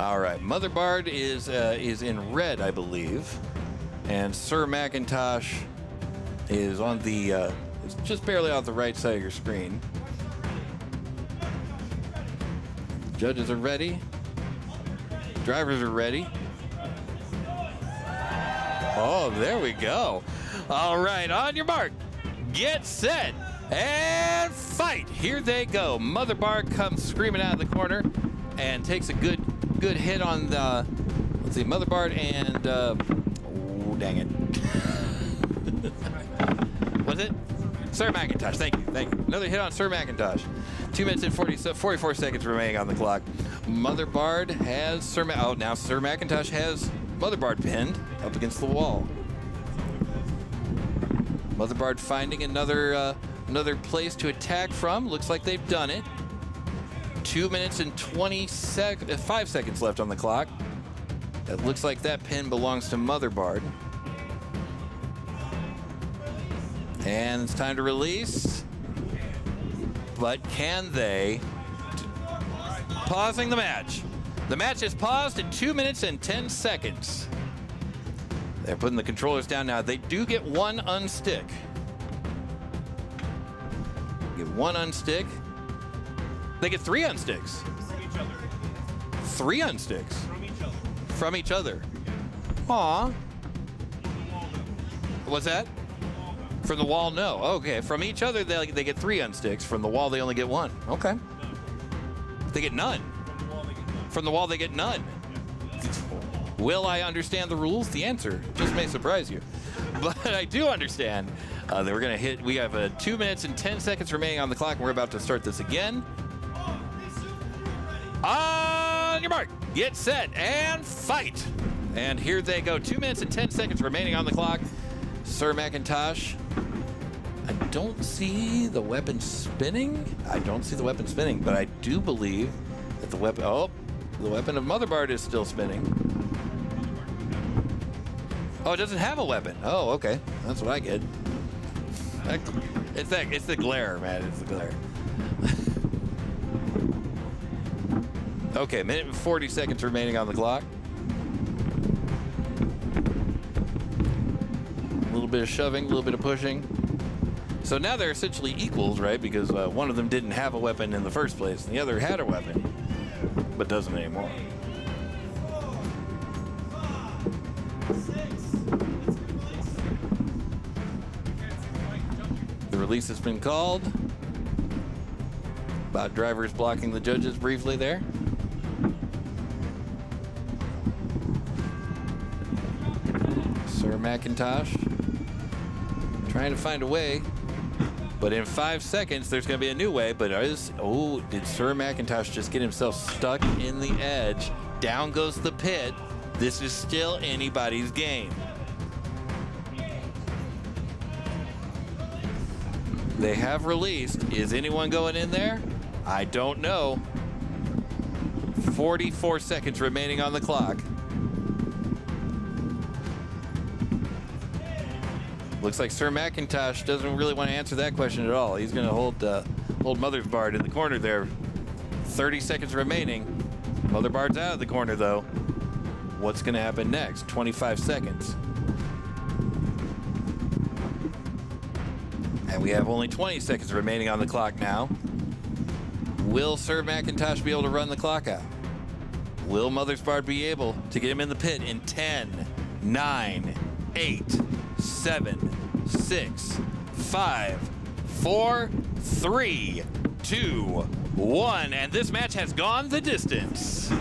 All right, Motherbard is in red, I believe, and Sir Macintosh is on the it's just barely off the right side of your screen. Judges are ready. Drivers are ready. Oh, there we go. All right, on your mark, get set, and fight. Here they go. Motherbard comes screaming out of the corner and takes a good hit on the, let's see, Motherbard and, oh, dang it. Was it? Sir Macintosh, thank you. Another hit on Sir Macintosh. 2 minutes and 44 seconds remaining on the clock. Motherbard has now Sir Macintosh has Motherbard pinned up against the wall. Motherbard finding another place to attack from. Looks like they've done it. 2 minutes and 5 seconds left on the clock. It looks like that pin belongs to Motherbard. And it's time to release. But can they? Pausing the match. The match is paused at 2 minutes and 10 seconds. They're putting the controllers down now. They do get one unstick. Get one unstick. They get 3 unsticks. From each other. 3 unsticks. From each other. From each other. Aw. What's that? From the wall, no. Okay. From each other, they get 3 unsticks. From the wall, they only get 1. Okay. They get none. From the wall, they get none. Will I understand the rules? The answer just may surprise you. But I do understand that we're going to hit. We have 2 minutes and 10 seconds remaining on the clock, and we're about to start this again. On your mark, get set, and fight. And here they go. 2 minutes and 10 seconds remaining on the clock. Sir Macintosh. I don't see the weapon spinning. But I do believe that the weapon, the weapon of Motherbard is still spinning. Oh, it doesn't have a weapon. Oh, okay. That's what I get. It's the glare, man. It's the glare. Okay, minute and 40 seconds remaining on the clock. A little bit of shoving, a little bit of pushing. So now they're essentially equals, right? Because one of them didn't have a weapon in the first place, and the other had a weapon, but doesn't anymore. The release has been called. About drivers blocking the judges briefly there. Sir Macintosh trying to find a way, but in 5 seconds there's going to be a new way. But did Sir Macintosh just get himself stuck in the edge? Down goes the pit. This is still anybody's game. They have released. Is anyone going in there? I don't know. 44 seconds remaining on the clock. Looks like Sir Macintosh doesn't really want to answer that question at all. He's going to hold Motherbard in the corner there. 30 seconds remaining. Motherbard's out of the corner, though. What's going to happen next? 25 seconds. And we have only 20 seconds remaining on the clock now. Will Sir Macintosh be able to run the clock out? Will Motherbard be able to get him in the pit in 10, 9, 8, 7, 6, 5, 4, 3, 2, 1. And this match has gone the distance.